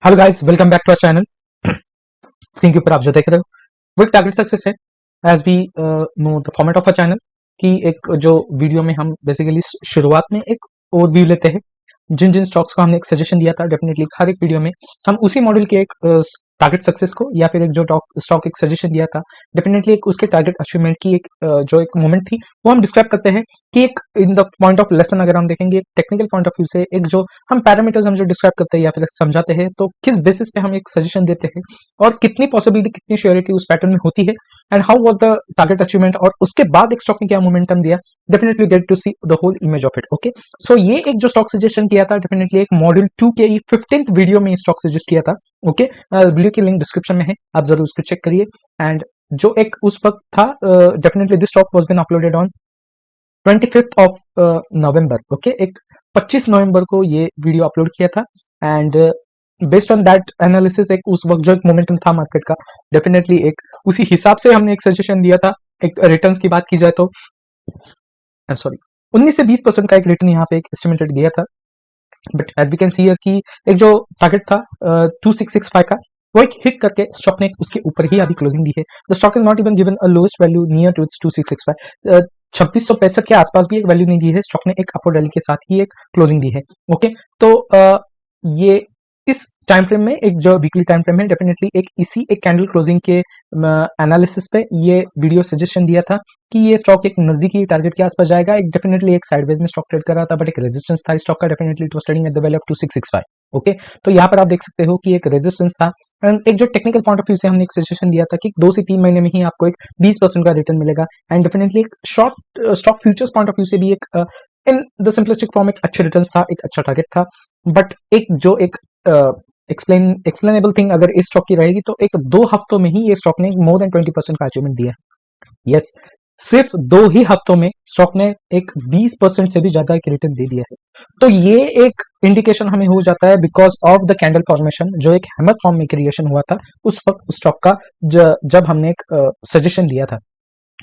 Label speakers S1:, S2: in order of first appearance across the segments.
S1: Hello guys, welcome back to our channel. Screen के ऊपर आप जो देख रहे हो वो एक टारगेट सक्सेस है। As we know the format of a channel कि एक जो वीडियो में हम बेसिकली शुरुआत में एक ओवरव्यू लेते हैं। जिन जिन स्टॉक्स को हमने एक सजेशन दिया था, डेफिनेटली हर एक वीडियो में हम उसी मॉडल के एक टारगेट सक्सेस को या फिर एक जो स्टॉक एक सजेशन दिया था, डेफिनेटली एक उसके टारगेट अचीवमेंट की एक जो एक मोमेंट थी वो हम डिस्क्राइब करते हैं कि एक in the point of lesson अगर हम देखेंगे एक टेक्निकल पॉइंट ऑफ व्यू से एक जो हम पैरामीटर्स हम जो डिस्क्राइब करते हैं या फिर समझाते हैं, तो किस बेसिस पे हम एक सजेशन देते हैं और कितनी पॉसिबिलिटी कितनी श्योरिटी उस पैटर्न में होती है and how was the target achievement और उसके बाद एक स्टॉक ने क्या मोमेंटम दिया। Definitely get to see the whole image of it. Okay, so ये एक जो स्टॉक सजेशन किया था, डेफिनेटली एक मॉड्यूल 2 के 15th वीडियो में स्टॉक सजेस्ट किया था। ओके, वीडियो की लिंक डिस्क्रिप्शन में है, आप जरूर उसको चेक करिए। एंड जो एक उस वक्त था, definitely this stock was been uploaded on 25th of November. Okay, एक 25 नवंबर को ये वीडियो अपलोड किया था। And based on that analysis एक उस वक्त जो एक मोमेंटम था मार्केट का, डेफिनेटली एक उसी हिसाब से हमने एक सजेशन दिया था। एक रिटर्न्स की बात की जाए तो सॉरी 19 से 20% का एक रिटर्न यहाँ पे एक एस्टिमेटेड दिया था। But as we can see कि एक जो टारगेट था 2665 का, वो एक हिट करके स्टॉक ने उसके ऊपर ही अभी क्लोजिंग दी है। The stock is not even given a lowest value near to its 2665। 2665 के आसपास भी एक वैल्यू नहीं दी है, स्टॉक ने एक अपवर्ड रैली के साथ ही एक क्लोजिंग दी है। ओके, तो ये इस टाइम फ्रेम में एक जो वीकली टाइम फ्रेम है, डेफिनेटली एक इसी एक कैंडल क्लोजिंग के एनालिसिस पे ये वीडियो सजेशन दिया था कि ये स्टॉक एक नजदीकी टारगेट के आसपास जाएगा। एक डेफिनेटली एक साइडवेज में स्टॉक ट्रेड कर रहा था, बट एक रेजिस्टेंस था स्टॉक का, definitely it was trading at the value of 2665। Okay, तो यहाँ पर आप देख सकते हो कि एक रेजिस्टेंस था। एंड एक जो टेक्निकल पॉइंट ऑफ व्यू से हमने एक सजेशन दिया था कि 2 से 3 महीने में ही आपको एक 20% का रिटर्न मिलेगा। एंड डेफिनेटली एक short stock futures point of view से भी एक इन द सिंपलिस्टिक फॉर्म एक अच्छे रिटर्न था, एक अच्छा टारगेट था। बट एक जो एक एक्सप्लेनेबल थिंग अगर इस स्टॉक की रहेगी, तो एक 2 हफ्तों में ही ये स्टॉक ने मोर देन 20% का अचीवमेंट दिया है। यस, सिर्फ 2 ही हफ्तों में स्टॉक ने एक 20% से भी ज्यादा एक रिटर्न दे दिया है। तो ये एक इंडिकेशन हमें हो जाता है because of the candle formation जो एक हैमर फॉर्म में क्रिएशन हुआ था उस वक्त स्टॉक का, जब हमने एक सजेशन दिया था।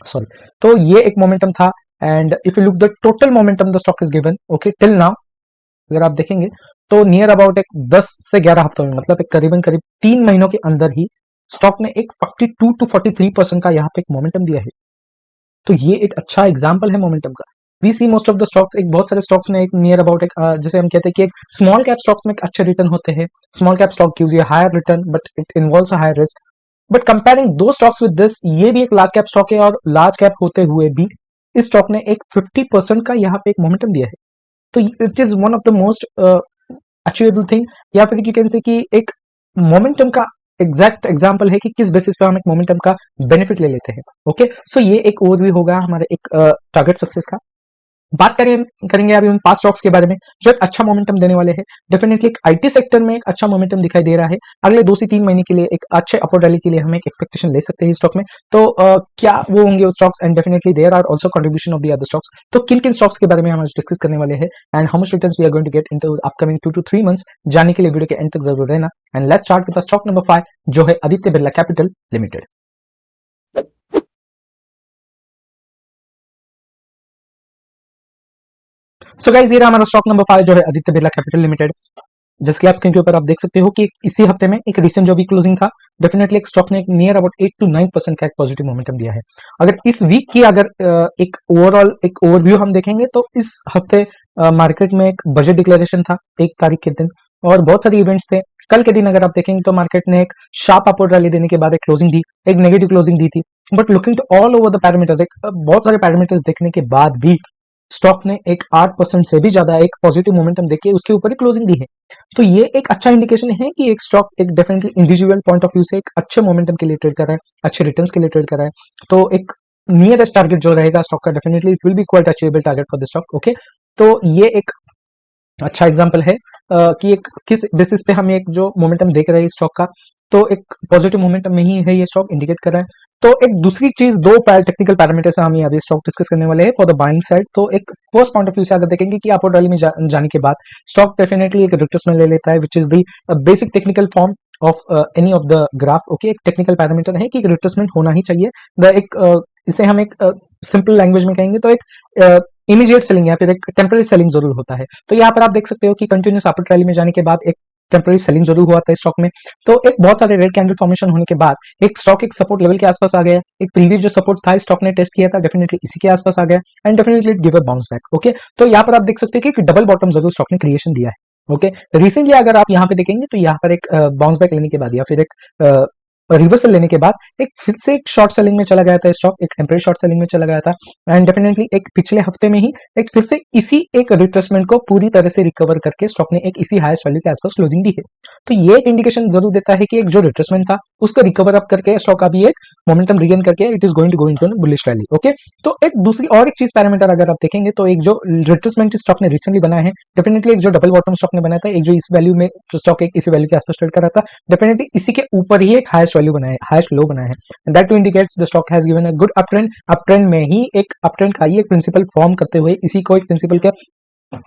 S1: सॉरी, तो ये एक मोमेंटम था। And if you look the total momentum the stock is given, okay, till now अगर आप देखेंगे तो नियर अबाउट एक 10 से 11 हफ्तों में, मतलब एक करीबन करीब 3 महीनों के अंदर ही स्टॉक ने एक 42 टू 43% का यहाँ पे एक मोमेंटम दिया है। तो ये एक अच्छा एग्जाम्पल है मोमेंटम का। We see most of the stocks, एक बहुत सारे स्टॉक्स ने एक नियर अबाउट एक जैसे हम कहते हैं कि एक स्मॉल कैप स्टॉक्स में एक अच्छे रिटर्न होते हैं। Small cap stock gives you higher return but it involves a higher risk. But comparing दो स्टॉक्स विद दिस, ये भी एक लार्ज कैप स्टॉक है और लार्ज कैप होते हुए भी इस स्टॉक ने एक 50% का यहाँ पे एक मोमेंटम दिया है। तो it is one of the most achievable thing, या फिर यू कैन से कि एक मोमेंटम का एग्जैक्ट एग्जांपल है कि किस बेसिस पे हम एक मोमेंटम का बेनिफिट ले लेते हैं। ओके, सो ये एक ओवरव्यू होगा हमारे एक टारगेट सक्सेस का। बात करेंगे अभी उन 5 स्टॉक्स के बारे में जो एक अच्छा मोमेंटम देने वाले हैं। डेफिनेटली एक आईटी सेक्टर में एक अच्छा मोमेंटम दिखाई दे रहा है। अगले 2 से 3 महीने के लिए एक अच्छे अपवर्ड रैली के लिए हम एक एक्सपेक्टेशन ले सकते हैं स्टॉक में। तो क्या वो होंगे वो stocks, and definitely there are also contribution of the other stocks. तो किन किन स्टॉक्स के बारे में हम आज डिस्कस करने वाले हैं and how much returns we are going to get into upcoming 2 to 3 months, जानने के लिए वीडियो के एंड तक जरूर रहना। And let's start with the stock number 5 जो है Aditya Birla capital limited. So guys, ये रहा हमारा स्टॉक नंबर 5 जो है आदित्य बिरला कैपिटल लिमिटेड, जिसके आप स्क्रीन के ऊपर आप देख सकते हो कि इसी हफ्ते में एक रिसेंट जो वीक क्लोजिंग था, डेफिनेटली एक स्टॉक ने एक नियर अबाउट 8 to 9% का एक पॉजिटिव मोमेंटम दिया है। अगर इस वीक की अगर एक ओवरऑल एक ओवरव्यू हम देखेंगे तो इस हफ्ते मार्केट में एक बजट डिक्लेरेशन था 1 तारीख के दिन, और बहुत सारे इवेंट्स थे। कल के दिन अगर आप देखेंगे तो मार्केट ने एक शार्प अपवर्ड रैली देने के बाद एक क्लोजिंग दी, एक नेगेटिव क्लोजिंग दी थी। But looking to all over the parameters, एक बहुत सारे पैरामीटर्स देखने के बाद भी स्टॉक ने एक 8% से भी ज्यादा एक पॉजिटिव मोमेंटम देके उसके ऊपर ही क्लोजिंग दी है। तो ये एक अच्छा इंडिकेशन है कि एक स्टॉक एक definitely individual point of view से एक अच्छे मोमेंटम के लिए ट्रेड कर रहा है, अच्छे रिटर्न्स के लिए ट्रेड कर रहा है। तो एक नियरेस्ट टारगेट जो रहेगा स्टॉक का, definitely it will be quite achievable target for the stock. Okay, तो ये एक अच्छा एग्जाम्पल है कि एक किस बेसिस पे हम एक जो मोमेंटम देख रहे हैं स्टॉक का, तो एक पॉजिटिव मोमेंटम में ही है ये स्टॉक इंडिकेट कर रहा है। तो एक दूसरी चीज, दो टेक्निकल पैरामीटर से हम ये स्टॉक डिस्कस करने वाले हैं फॉर द बाइंग साइड। तो एक फर्स्ट पॉइंट ऑफ व्यू से अगर देखेंगे कि अपवर्ड रैली में जाने के बाद स्टॉक डेफिनेटली एक रिट्रेसमेंट ले लेता है, which is the basic technical form of any of the graph. Okay, एक टेक्निकल पैरामीटर है कि एक रिट्रेसमेंट होना ही चाहिए। इसे हम एक सिंपल लैंग्वेज में कहेंगे तो एक इमीडिएट सेलिंग या फिर एक टेम्पररी सेलिंग जरूर होता है। तो यहाँ पर आप देख सकते हो कि कंटिन्यूस अपवर्ड रैली में जाने के बाद एक टेम्पररी सेलिंग जरूर हुआ था स्टॉक में। तो एक बहुत सारे रेड कैंडल फॉर्मेशन होने के बाद एक स्टॉक एक सपोर्ट लेवल के आसपास आ गया, एक प्रीवियस जो सपोर्ट था स्टॉक ने टेस्ट किया था डेफिनेटली इसी के आसपास आ गया and definitely give a bounce back. Okay, तो यहाँ पर आप देख सकते हैं कि डबल बॉटम जरूर स्टॉक ने क्रिएशन दिया है। ओके, रिसेंटली अगर आप यहाँ पे देखेंगे तो यहाँ पर एक बाउंस बैक लेने के बाद या फिर एक रिवर्सल लेने के बाद एक फिर से एक शॉर्ट सेलिंग में चला गया था स्टॉक, एक टेम्पररी शॉर्ट सेलिंग में चला गया था एंड डेफिनेटली एक पिछले हफ्ते में ही एक फिर से इसी एक रिट्रेसमेंट को पूरी तरह से रिकवर करके स्टॉक ने एक इसी हाईएस्ट वैल्यू के आसपास क्लोजिंग दी है। तो ये एक इंडिकेशन जरूर देता है कि एक जो रिट्रेसमेंट था उसको रिकवर अप करके स्टॉक अभी एक मोमेंटम रीगेन करके it is going to go into bullish rally. Okay, तो एक दूसरी और एक चीज पैरामीटर अगर आप देखेंगे तो एक जो रिट्रेसमेंट स्टॉक ने रिसेंटली बनाया है डेफिनेटली एक जो डबल बॉटम स्टॉक ने बनाया था, एक जो इस वैल्यू में स्टॉक एक इसी वैल्यू के आसपास ट्रेड कर रहा था डेफिनेटली इसी के ऊपर ही एक हाईएस्ट वैल्यू बनाया है, हाईएस्ट लो बनाया है। That to indicates the stock has given a good uptrend में ही एक अप ट्रेंड का ही एक प्रिंसिपल फॉर्म करते हुए इसी को एक प्रिंसिपल के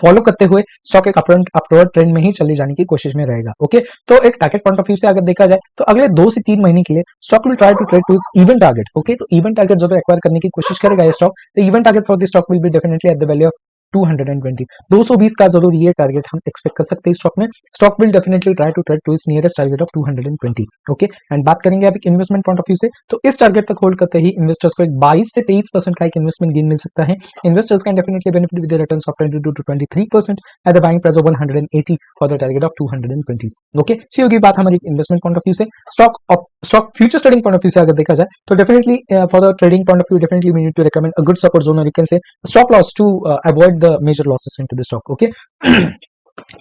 S1: फॉलो करते हुए स्टॉक एक अपवर्ड ट्रेंड में ही चले जाने की कोशिश में रहेगा। ओके, तो एक टारगेट पॉइंट ऑफ व्यू से अगर देखा जाए तो अगले 2 से 3 महीने के लिए stock will try to trade to its even target. Okay, तो इवन टारगेट जब एक्वायर करने की कोशिश करेगा ये स्टॉक, तो even target for this stock will be definitely at the value of 220 220 का जरूर ये टारगेट हम एक्सपेक्ट कर सकते हैं स्टॉक में। Stock will definitely try to trade to its nearest target of 220। Okay, and बात करेंगे अब इन्वेस्टमेंट पॉइंट ऑफ व्यू से तो इस टारगेट तक होल्ड करते ही इन्वेस्टर्स को एक 22 से 23% का एक इन्वेस्टमेंट गेन मिल सकता है। Investors can definitely benefit with returns of 22 to 23% at the buying price of 180 for the target of 220। Okay, सी होगी बात हमारी इन्वेस्टमेंट पॉइंट ऑफ व्यू से। Stock future trading point of view से अगर देखा जाए तो definitely for the trading point of view definitely we need to recommend a good support zone और you can say stop loss to avoid the major losses into the stock. Okay,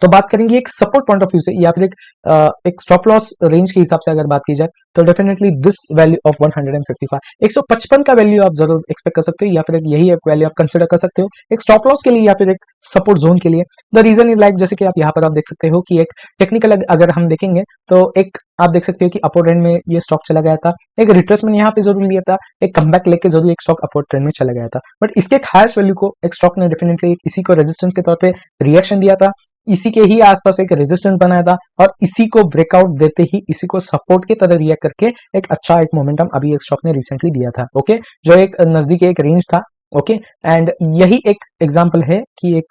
S1: तो बात करेंगे एक सपोर्ट पॉइंट ऑफ व्यू से या फिर एक stop loss range के हिसाब से अगर बात की जाए तो डेफिनेटली दिस वैल्यू ऑफ 155 155 का वैल्यू आप जरूर एक्सपेक्ट कर सकते हो या फिर यही एक वैल्यू आप कंसिडर कर सकते हो एक स्टॉप लॉस के लिए या फिर एक सपोर्ट जोन के लिए। द रीजन इज लाइक जैसे कि आप यहाँ पर आप देख सकते हो कि एक टेक्निकल अगर हम देखेंगे तो एक आप देख सकते हो कि अपवर्ड ट्रेंड में ये स्टॉक चला गया था, एक रिट्रेसमेंट यहाँ पे जरूर लिया था, एक कमबैक लेके जरूर एक स्टॉक अपवर्ड ट्रेंड में चला गया था, बट इसके हाईएस्ट वैल्यू को एक स्टॉक ने डेफिनेटली इसी को रेजिस्टेंस के तौर पे रिएक्शन दिया था, इसी के ही आसपास एक रेजिस्टेंस बनाया था और इसी को ब्रेकआउट देते ही इसी को सपोर्ट की तरह रिएक्ट करके एक अच्छा एक मोमेंटम अभी एक स्टॉक ने रिसेंटली दिया था। ओके, जो एक नजदीक एक रेंज था। ओके, एंड यही एक एग्जांपल है कि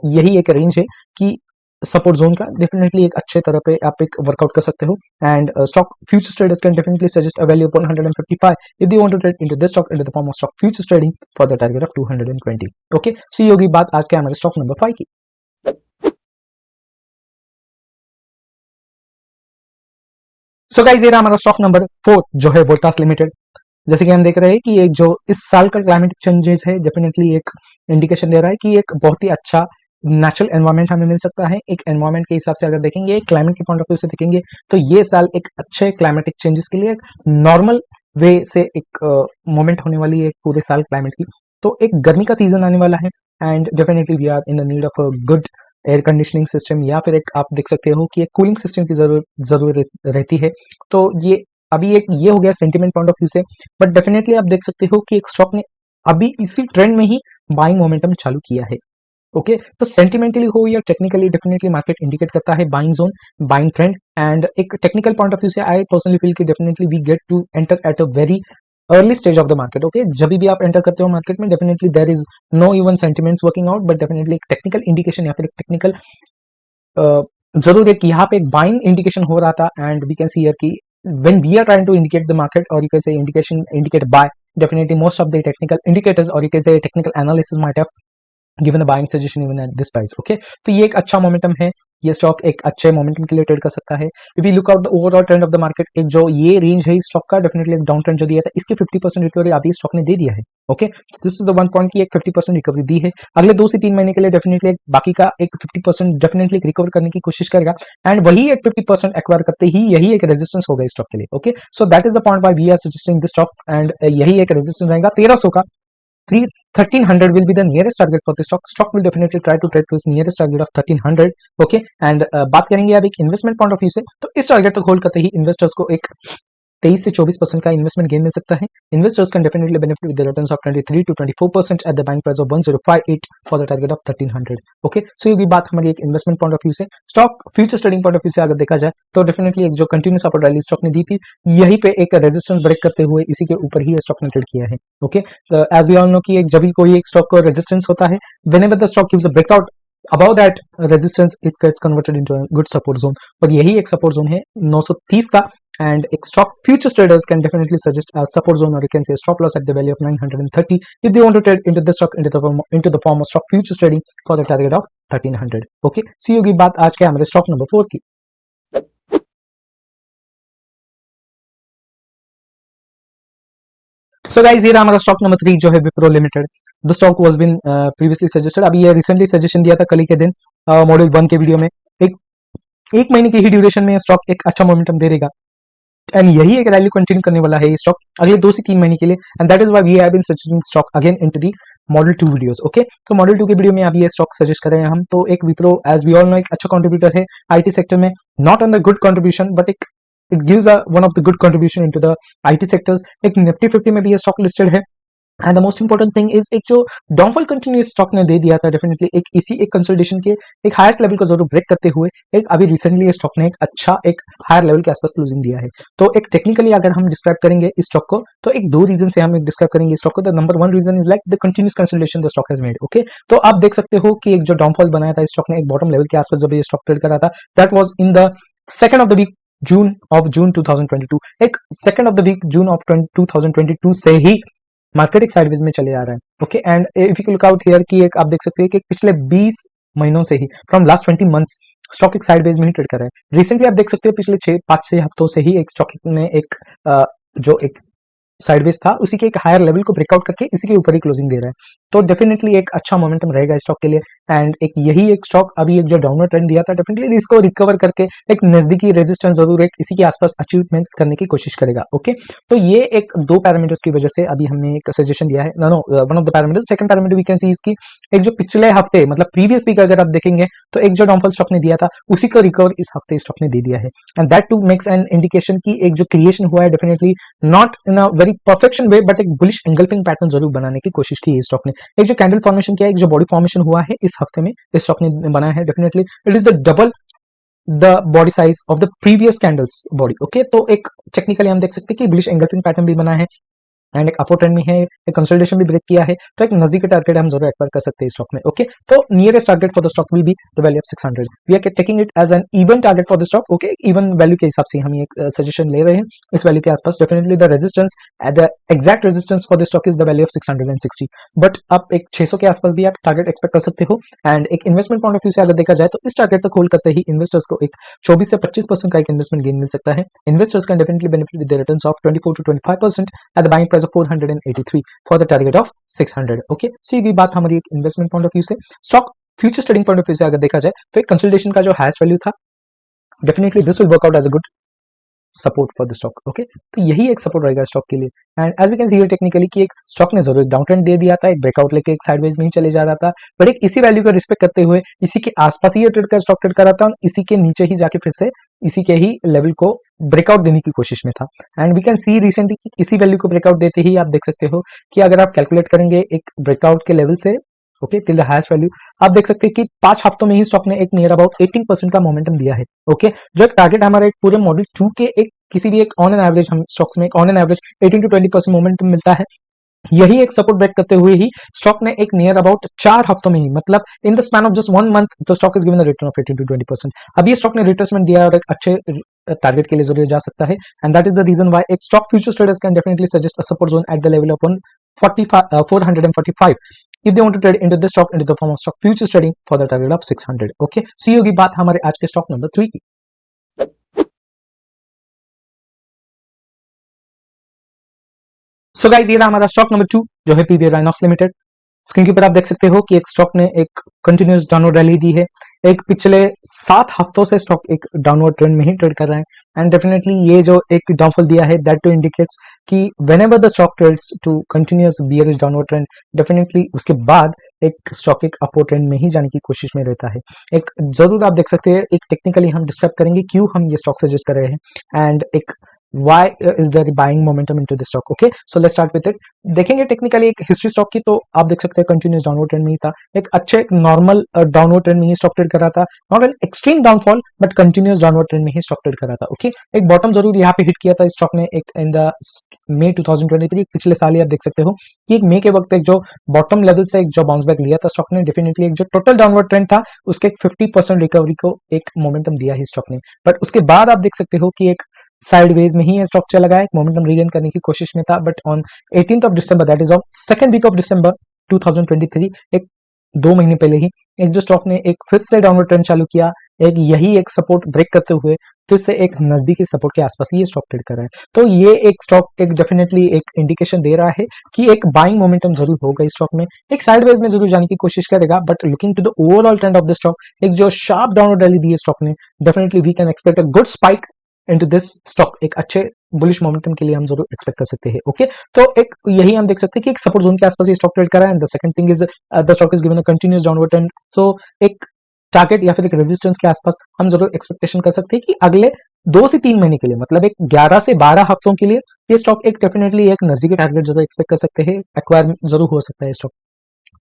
S1: यही एक रेंज है कि सपोर्ट जोन का डेफिनेटली एक अच्छे तरह पे आप एक वर्कआउट कर सकते हो and stock futures traders can definitely suggest a value of 155 if they want to trade into this stock in the form of stock futures trading for the target of 220। Okay, सी होगी बात आज के हमारे stock number 5 की। सो guys, ये रहा हमारा स्टॉक नंबर 4 जो है वोल्टास लिमिटेड। जैसे कि हम देख रहे हैं कि एक जो इस साल का क्लाइमेटिक चेंजेस है डेफिनेटली एक इंडिकेशन दे रहा है कि एक बहुत ही अच्छा नेचुरल एनवायरनमेंट हमें मिल सकता है। एक एनवायरनमेंट के हिसाब से अगर देखेंगे क्लाइमेट के पॉइंट ऑफ व्यू से देखेंगे तो ये साल एक अच्छे क्लाइमेटिक चेंजेस के लिए एक नॉर्मल वे से एक मोमेंट होने वाली है पूरे साल क्लाइमेट की। तो एक गर्मी का सीजन आने वाला है and definitely we are in the need of a good air conditioning system या फिर एक आप देख सकते हो कि एक कूलिंग सिस्टम की जरूरत रहती है। तो ये अभी एक ये हो गया सेंटिमेंट पॉइंट ऑफ व्यू से, बट डेफिनेटली आप देख सकते हो कि एक स्टॉक ने अभी इसी ट्रेंड में ही बाइंग मोमेंटम चालू किया है। ओके, तो सेंटिमेंटली हो या टेक्निकली डेफिनेटली मार्केट इंडिकेट करता है buying zone, buying trend and एक टेक्निकल पॉइंट ऑफ व्यू से आई पर्सनली फील कि definitely we get to enter at a very early stage of the market. Okay, जब भी आप एंटर करते हो मार्केट में definitely there is no even sentiments working out, but definitely एक technical indication या फिर एक टेक्निकल जरूर है कि यहाँ पे एक बाइंग इंडिकेशन हो रहा था and we can see here कि when we are trying to indicate the market or you can say indicate buy, definitely most of the technical indicators or you can say technical analysis might have given a buying suggestion even at this price. Okay, तो ये एक अच्छा momentum है, ये stock एक अच्छे momentum के लिए ट्रेड कर सकता है। If you look out the overall trend of the market, एक जो ये रेंज है स्टॉक का डेफिनेटली एक डाउन ट्रेंड जो दिया था इसकी 50% रिकवरी अभी स्टॉक ने दे दिया है। Okay, this is the one point की एक 50% रिकवरी दी है। अगले 2 से 3 महीने के लिए डेफिनेटली बाकी का एक 50% डेफिनेटली रिकवर करने की कोशिश करेगा एंड वही एक 50% एक्वायर करते ही यही एक रेजिस्टेंस होगा स्टॉक के लिए। Okay, so that is the point why we are suggesting this stock and यही एक रेजिस्टेंस रहेगा 1300 का। 1300 will be the nearest target for the stock. Stock will definitely try to trade to its nearest target of 1300. Okay, and बात करेंगे अब एक investment point of view से तो इस टारगेट तक होल्ड करते ही इन्वेस्टर्स को एक 23 से 24% का इन्वेस्टमेंट गेन मिल सकता है। Investors can definitely benefit with the returns of 23 to 24% at the buying price of 1058 for the target of 1300। Okay, so ये बात हमारी एक इन्वेस्टमेंट पॉइंट ऑफ व्यू से। Stock future trading point of view से अगर देखा जाए तो डेफिनेटली एक जो कंटिन्यूस अपवर्ड रैली स्टॉक ने दी थी यहीं पे एक रेजिस्टेंस ब्रेक करते हुए इसी के ऊपर ही स्टॉक ने ट्रेड किया है। Okay, as we all know कि एक जब भी कोई एक स्टॉक को रेजिस्टेंस होता है whenever the stock gives a breakout above that resistance it gets converted into a good support zone, और यही एक support zone है 930 का, and एक stock futures traders can definitely suggest a support zone, or you can say a stop loss at the value of 930 if they want to trade into the stock into the form of stock futures trading for the target of 1300. Okay, सी होगी बात आज के हमारे stock number 4 की। सो guys, ये रहा हमारा स्टॉक नंबर 3 जो है Wipro limited. The stock was been previously suggested, अभी ये रिसेंटली सजेशन दिया था कल ही के दिन मॉड्यूल 1 के वीडियो में। एक महीने की ही ड्यूरेशन में स्टॉक एक अच्छा मोमेंटम दे देगा, एंड यही एक रैली कंटिन्यू करने वाला है ये स्टॉक अगले 2 से 3 महीने के लिए, and that is why we have been suggesting stock again into the model 2 videos. Okay, तो मॉडल 2 के वीडियो में अभी ये स्टॉक सजेस्ट कर रहे हैं हम। तो एक Wipro as we all know एक अच्छा कंट्रीब्यूटर है आईटी सेक्टर में, not on the good contribution but एक it gives a one of the good contribution into the IT sectors. एक निफ्टी 50 में भी ये स्टॉक लिस्टेड है, and the most important thing is एक जो डाउनफॉल कंटिन्यूस स्टॉक ने दे दिया था, डेफिनेटली एक इसी एक कंसोलिडेशन के एक हाईएस्ट लेवल को जरूर ब्रेक करते हुए एक अभी रिसेंटली ये स्टॉक ने एक अच्छा एक हायर लेवल के आसपास क्लोजिंग दिया है। तो एक टेक्निकली अगर हम डिस्क्राइब करेंगे इस स्टॉक को, तो एक 2 रीजन से हम डिस्क्राइब करेंगे इस स्टॉक को। The number 1 reason is like the continuous consolidation the stock has made. Okay, तो आप देख सकते हो कि एक जो डाउनफॉल बनाया था इस स्टॉक ने एक बॉटम लेवल के आसपास जब ये स्टॉक ट्रेड कर रहा था, that was in the second of the week June 2022। एक second of the week June of 2022 से ही मार्केट एक साइडवेज में चले आ रहा है। Okay, and if you look out here कि एक आप देख सकते हैं कि पिछले 20 महीनों से ही, फ्रॉम लास्ट 20 मंथ्स, स्टॉक एक साइडवेज में ही ट्रेड कर रहा है। रिसेंटली आप देख सकते हो पिछले 5-6 हफ्तों से ही एक स्टॉक ने एक जो एक साइडवेज था उसी के एक हायर लेवल को ब्रेकआउट करके इसी के ऊपर ही क्लोजिंग दे रहा है। तो डेफिनेटली एक अच्छा मोमेंटम रहेगा स्टॉक के लिए, एंड एक यही एक स्टॉक अभी एक जो डाउनवर्ड ट्रेंड दिया था डेफिनेटली इसको रिकवर करके एक नजदीकी रेजिस्टेंस जरूर एक इसी के आसपास अचीवमेंट करने की कोशिश करेगा। ओके, तो ये एक 2 पैरामीटर्स की वजह से अभी हमने एक सजेशन दिया है। No one of the parameter, second parameter we can see इसकी एक जो पिछले हफ्ते मतलब प्रीवियस वीक अगर आप देखेंगे तो एक जो डाउनफॉल स्टॉक ने दिया था उसी को रिकवर इस हफ्ते स्टॉक ने दे दिया है, and that to makes an indication की एक जो क्रिएशन हुआ है definitely not in a very perfection way but एक बुलिश एंगल्फिंग पैटर्न जरूर बनाने की कोशिश की है स्टॉक ने। एक जो कैंडल फॉर्मेशन किया है, एक जो बॉडी फॉर्मेशन हुआ है इस हफ्ते में इस स्टॉक ने बनाया है, definitely it is the double the body size of the previous candles body. Okay, तो एक टेक्निकली हम देख सकते हैं कि बुलिश एंगल्फिंग पैटर्न भी बना है, एंड एक अपवर्ड ट्रेंड में है, एक कंसोलिडेशन भी ब्रेक किया है, तो एक नजदीक टारगेट हम जरूर एक्वायर कर सकते हैं स्टॉक में। ओके, तो nearest target for the stock will be the value of 600। We are taking it as an even target for the stock. Okay, even value के हिसाब से हम एक सजेशन ले रहे हैं इस वैल्यू के आसपास। Definitely the resistance the exact resistance for the stock is the value of 660, but आप एक 600 के आसपास भी आप टारगेट एक्सपेक्ट कर सकते हो। एंड एक इन्वेस्टमेंट पॉइंट ऑफ व्यू से अगर देखा जाए तो इस टारगेट तक होल्ड करते ही इन्वेस्टर्स को एक 24 से 25% का एक इन्वेस्टमेंट गेन मिल सकता है। Investors can definitely benefit with the returns of 24 to 25% at the buying price of 483 for the target of 600। Okay, so ये बात हमारी एक इन्वेस्टमेंट पॉइंट ऑफ व्यू से। Stock future trading point of view से अगर देखा जाए तो एक कंसोलिडेशन का जो हाईएस्ट वैल्यू था, definitely this will work out as a good support for the stock. Okay, तो यही एक सपोर्ट रहेगा स्टॉक के लिए, and as we can see here technically कि एक स्टॉक ने जरूर डाउन ट्रेंड दे दिया था, एक ब्रेकआउट लेके एक साइडवेज में ही चले जा रहा था, बट एक इसी वैल्यू को रिस्पेक्ट करते हुए इसी के आसपास ही ट्रेड कर स्टॉक ट्रेड कर रहा था, इसी के नीचे ही जाके फिर से इसी के ही लेवल को ब्रेकआउट देने की कोशिश में था। And we can see recently कि इसी वैल्यू को ब्रेकआउट देते ही आप देख सकते हो कि अगर आप कैलकुलेट करेंगे एक ब्रेकआउट के लेवल से okay till the highest value, आप देख सकते हैं कि 5 हफ्तों में ही स्टॉक ने एक नियर अबाउट 18% का मोमेंटम दिया है। ओके, जो एक टारगेट हमारा एक पूरे मॉडल 2 के एक किसी भी एक ऑन एन एवरेज हम स्टॉक्स में एक on an average 18 to 20% momentum मिलता है, यही एक सपोर्ट ब्रेक करते हुए ही स्टॉक ने एक नियर अबाउट 4 हफ्तों में ही मतलब in the span of just 1 month the stock is given a return of 18 to 20%। अब ये स्टॉक ने रिट्रेसमेंट दिया और एक अच्छे टारगेट के लिए जरूर जा सकता है, and that is the reason why एक stock futures traders can definitely suggest a support zone at the level of 445 if they want to trade into this stock into the form of stock futures trading for the target of 600। Okay, सी होगी बात हमारे आज के stock number 3 की। सो guys, ये रहा हमारा स्टॉक नंबर 2 जो है पीवीआर आइनॉक्स लिमिटेड। स्क्रीन के ऊपर आप देख सकते हो कि एक स्टॉक ने एक कंटिन्यूस डाउनवर्ड रैली दी है, एक पिछले 7 हफ्तों से स्टॉक एक डाउनवर्ड ट्रेंड में ही ट्रेड कर रहा है, एंड डेफिनेटली ये जो एक डाउनफॉल दिया है दैट टू इंडिकेट्स कि whenever the stock trades to continuous bearish downward trend, definitely उसके बाद एक स्टॉक एक अपवर्ड ट्रेंड में ही जाने की कोशिश में रहता है। एक जरूर आप देख सकते हैं, एक टेक्निकली हम डिस्क्राइब करेंगे क्यों हम ये स्टॉक सजेस्ट कर रहे हैं, एंड एक why is there buying momentum into the stock? Okay, so let's start with it. देखेंगे टेक्निकली एक हिस्ट्री स्टॉक की, तो आप देख सकते हैं कंटिन्यूस डाउनवर्ड ट्रेंड में ही था, एक अच्छे एक नॉर्मल डाउनवर्ड ट्रेंड में ही स्टॉक ट्रेड कर रहा था, not an extreme downfall but continuous downward trend में ही स्टॉक ट्रेड कर रहा था. ओके, एक बॉटम जरूर यहाँ पे हिट किया था स्टॉक ने एक इन द मई 2023, पिछले साल ही आप देख सकते हो कि एक मई के वक्त एक जो बॉटम लेवल से एक जो बाउंस बैक लिया था स्टॉक ने, डेफिनेटली एक जो टोटल डाउनवर्ड ट्रेंड था उसके 50% रिकवरी को एक मोमेंटम दिया है स्टॉक ने. बट उसके बाद आप देख सकते हो कि एक साइडवेज में ही ये स्टॉक चला गया, एक मोमेंटम रीगेन करने की कोशिश में था, but on 18th of December, that is of second week of December 2023, एक 2 महीने पहले ही एक जो स्टॉक ने एक फिर से डाउनवर्ड ट्रेंड चालू किया, एक यही एक सपोर्ट ब्रेक करते हुए फिर से एक नजदीकी सपोर्ट के आसपास ये स्टॉक ट्रेड कर रहा है. तो ये एक स्टॉक एक डेफिनेटली एक इंडिकेशन दे रहा है कि एक बाइंग मोमेंटम जरूर होगा इस स्टॉक में, एक साइडवेज में जरूर जाने की कोशिश करेगा, but looking to the overall trend of the stock, एक जो शार्प डाउनवर्ड रैली दी है स्टॉक ने, definitely we can expect a good spike into this stock. एक अच्छे बुलिश मोमेंटम के लिए हम जरूर एक्सपेक्ट कर सकते हैं. ओके, तो एक यही हम देख सकते हैं कि एक सपोर्ट जोन के आसपास ये स्टॉक ट्रेड कर रहा है. And the second thing is the stock is given a continuous downward trend. तो एक टारगेट या फिर एक रेजिस्टेंस के आसपास हम जरूर एक्सपेक्टेशन कर सकते हैं कि अगले 2 से 3 महीने के लिए, मतलब एक 11 से 12 हफ्तों के लिए ये स्टॉक एक डेफिनेटली एक नजदीकी टारगेट जरूर एक्सपेक्ट कर सकते हैं, एक्वायर जरूर हो सकता है स्टॉक.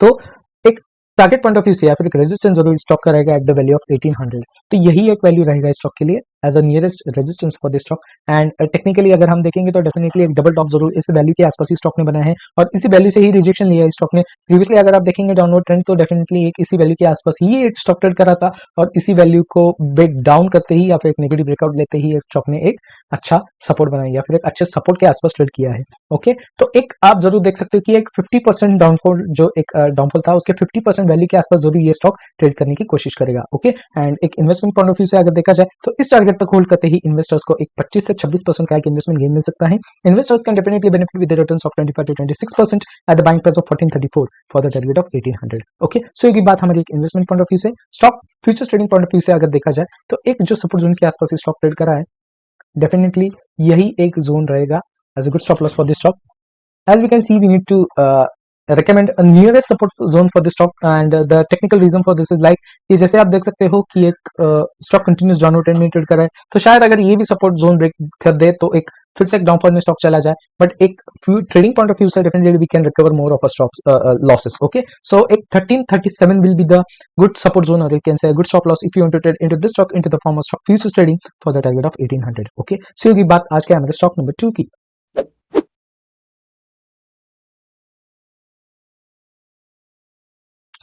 S1: तो एक टारगेट पॉइंट ऑफ व्यू से या फिर एक रेजिस्टेंस जरूर स्टॉक का रहेगा एट द वैल्यू ऑफ 1800. तो यही एक वैल्यू रहेगा स्टॉक के लिए as a nearest resistance for this stock. And technically अगर हम देखेंगे तो डेफिनेटली एक डबल टॉप जरूर इस वैल्यू के आसपास ही स्टॉक ने बनाया है, और इसी वैल्यू से ही रिजेक्शन लिया है स्टॉक ने. प्रीवियसली अगर आप देखेंगे डाउनवर्ड ट्रेंड, तो डेफिनेटली एक इसी वैल्यू के आसपास ही एक स्टॉक ट्रेड कर रहा था, और इसी वैल्यू को ब्रेक डाउन करते ही या फिर एक नेगेटिव ब्रेकआउट लेते ही स्टॉक ने एक अच्छा सपोर्ट बनाया या फिर एक अच्छे सपोर्ट के आसपास ट्रेड किया है. ओके, तो एक आप जरूर देख सकते हो कि एक 50% डाउनफॉल जो एक डाउनफॉल था उसके 50% वैल्यू के आसपास जरूर ये स्टॉक ट्रेड करने की कोशिश करेगा. ओके, एंड एक इन्वेस्टमेंट पॉइंट ऑफ व्यू से अगर देखा जाए तो इस टारगेट तक होल्ड करते ही इन्वेस्टर्स को एक 25 से 26% का एक इन्वेस्टमेंट गेन मिल सकता है. Investors can definitely benefit with the returns of 25 to 26% at the buying price of 1434 for the target of 1800. Okay, so ये बात हमारी एक इन्वेस्टमेंट पॉइंट ऑफ व्यू से. Stock futures trading point of view से अगर देखा जाए तो एक जो सपोर्ट जोन के आसपास स्टॉक ट्रेड करा है, डेफिनेटली यही एक जोन रहेगा as a good stop loss for this stock. As we can see, we need to recommend a nearest support zone for the stock, and the technical reason for this is like कि जैसे आप देख सकते हो कि एक stock continuous downward trend में trade कर रहा है, तो शायद अगर ये भी सपोर्ट जोन ब्रेक कर दे तो एक फिर से एक डाउनफॉल में स्टॉक चला जाए, बट एक ट्रेडिंग पॉइंट ऑफ व्यू से definitely we can recover more of a stock losses. Okay, so एक 1337 will be the good support zone, or you can say a good stop loss if you want to trade into this stock into the form of stock futures trading for the target of 1800. Okay, so ये बात आज के हमारे stock number 2 की.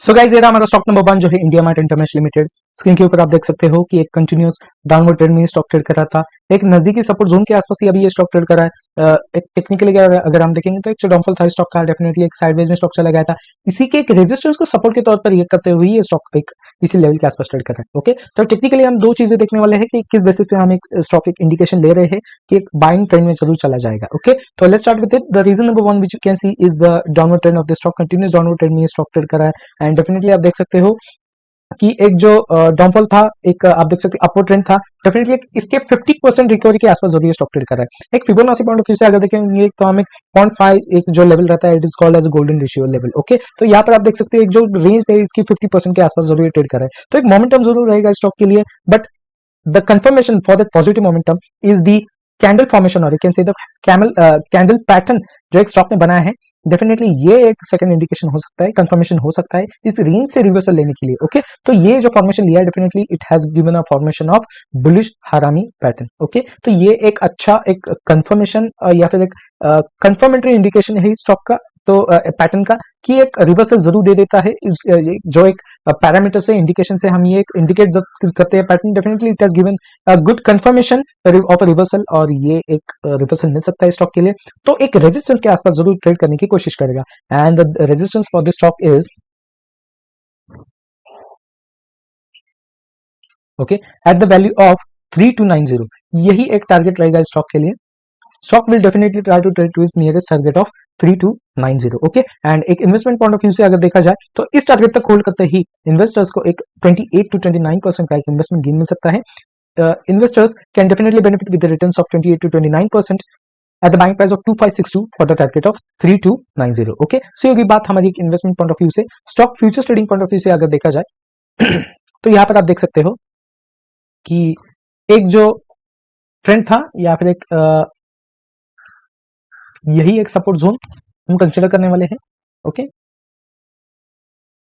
S1: सो guys, ये रहा हमारा stock number 1 जो है India mart Intermesh limited. Screen के ऊपर आप देख सकते हो कि एक कंटिन्यूअस डाउनवर्ड ट्रेंड में स्टॉक ट्रेड कर रहा था, एक नजदीकी सपोर्ट जोन के आसपास ही अभी ये स्टॉक ट्रेड कर रहा है. एक टेक्निकली अगर हम देखेंगे तो एक जो डाउनफॉल था स्टॉक का, डेफिनेटली एक साइडवेज में स्टॉक चला गया था, इसी के एक रेजिस्टेंस को सपोर्ट के तौर पर ये करते हुए ये स्टॉक एक इसी लेवल के आसपास ट्रेड कर रहा है. ओके, तो टेक्निकली हम दो चीजें देखने वाले हैं कि किस बेसिस पे हम एक स्टॉक एक इंडिकेशन ले रहे हैं कि एक बाइंग ट्रेंड में जरूर चला जाएगा. ओके, तो let's start with it. The reason number 1 which you can see is the downward trend of the stock. Continuous downward trend में ये स्टॉक ट्रेड कर रहा है, एंड डेफिनेटली आप देख सकते हो कि एक जो डाउनफॉल था, एक आप देख सकते हो अपवर्ड ट्रेंड था, डेफिनेटली इसके 50% रिकवरी के आसपास जरूर स्टॉक ट्रेड कर रहा है. एक फिबोनाची पॉइंट ऑफ व्यू से अगर देखेंगे तो हम एक 0.5 एक जो लेवल रहता है, it is called as golden ratio level. Okay, तो यहाँ पर आप देख सकते हो एक जो रेंज है इसकी 50% के आसपास जरूर ट्रेड कर रहा है, तो एक मोमेंटम जरूर रहेगा स्टॉक के लिए. But the confirmation for that positive momentum is the candle formation, और you can say the candle pattern जो एक स्टॉक ने बनाया है. डेफिनेटली ये एक सेकंड इंडिकेशन हो सकता है, कंफर्मेशन हो सकता है इस रेंज से रिवर्सल लेने के लिए. ओके, तो ये जो फॉर्मेशन लिया है, definitely it has given a formation of bullish हरामी पैटर्न. ओके, तो ये एक अच्छा एक कंफर्मेशन या फिर एक कंफर्मेटरी इंडिकेशन है स्टॉक का, तो पैटर्न का, कि एक रिवर्सल जरूर दे देता है. जो एक पैरामीटर से इंडिकेशन से हम ये एक इंडिकेट करते हैं pattern, definitely it has given a good confirmation of a reversal, और ये एक रिवर्सल मिल सकता है स्टॉक के लिए. तो एक रेजिस्टेंस के आसपास जरूर ट्रेड करने की कोशिश करेगा, and the resistance for this stock is okay at the value of 3290. यही एक टारगेट रहेगा स्टॉक के लिए. Stock will definitely try to trade to is nearest target of 3290. Okay, and एक इन्वेस्टमेंट पॉइंट ऑफ व्यू से अगर देखा जाए तो इस टारगेट तक होल्ड करते ही इन्वेस्टर्स को एक 28 to 29% का एक इन्वेस्टमेंट गेन मिल सकता है. Investors can definitely benefit with the returns of 28 to 29% at the buying price of 2562 for the target of 3290. Okay, so ये बात हमारी एक इन्वेस्टमेंट पॉइंट ऑफ व्यू से. Stock futures trading point of view से अगर देखा जाए तो यहाँ पर आप देख सकते हो कि एक जो ट्रेंड था या फिर एक यही एक सपोर्ट जोन हम कंसिडर करने वाले हैं। Okay,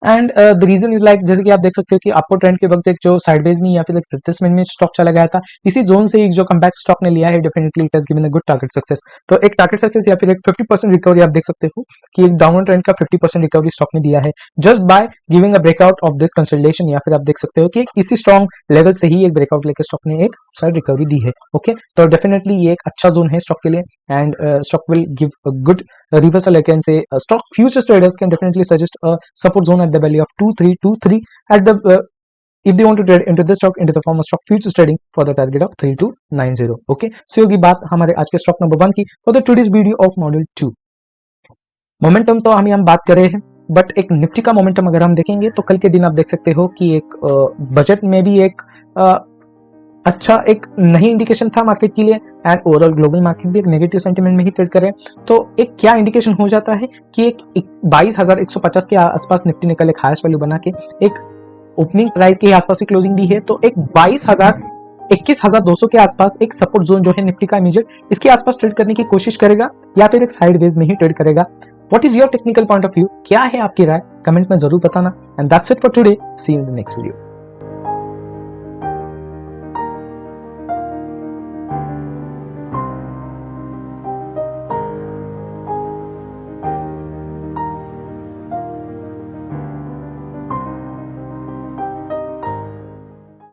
S1: and the reason is like, जैसे कि आप देख सकते हो कि आपको ट्रेंड के वक्त एक जो साइडवेज में या फिर एक रिट्रेसमेंट में स्टॉक चला गया था, इसी जोन से एक जो कमबैक स्टॉक ने लिया है, definitely it has given a good target success. तो एक टारगेट सक्सेस या फिर एक 50% रिकवरी आप देख सकते हो कि एक डाउनवर्ड ट्रेंड का 50% रिकवरी स्टॉक ने दिया है just by giving a breakout of this consolidation, या फिर आप देख सकते हो कि इसी स्ट्रॉन्ग लेवल से ही एक ब्रेकआउट लेकर स्टॉक ने एक साइड रिकवरी दी है। ओके, तो डेफिनेटली ये एक अच्छा जोन है स्टॉक के लिए, and stock will give a good reversal. I can say stock futures traders can definitely suggest a support zone at the value of 2323 at the if they want to trade into this stock into the form of stock futures trading for the target of 3290. okay, so होगी बात हमारे आज के stock number 1 की for the today's video of module 2. Momentum तो हम बात कर रहे हैं, बट एक निफ्टी का मोमेंटम अगर हम देखेंगे तो कल के दिन आप देख सकते हो कि एक बजट में भी एक अच्छा एक नई इंडिकेशन था मार्केट के लिए, एंड ओवरऑल ग्लोबल मार्केट भी एक नेगेटिव सेंटीमेंट में ही ट्रेड करे। तो एक क्या इंडिकेशन हो जाता है कि एक 22,150 के आसपास निफ्टी ने कल एक हाईएस्ट वैल्यू बना के एक ओपनिंग प्राइस के आसपास ही क्लोजिंग दी है, तो एक 21,200 के आसपास एक सपोर्ट जोन जो है निफ्टी का इमीडिएट इसके आसपास ट्रेड करने की कोशिश करेगा या फिर एक साइडवेज में ही ट्रेड करेगा। What is your technical point of view, क्या है आपकी राय, कमेंट में जरूर बताना। And that's it for today, see you in the next video.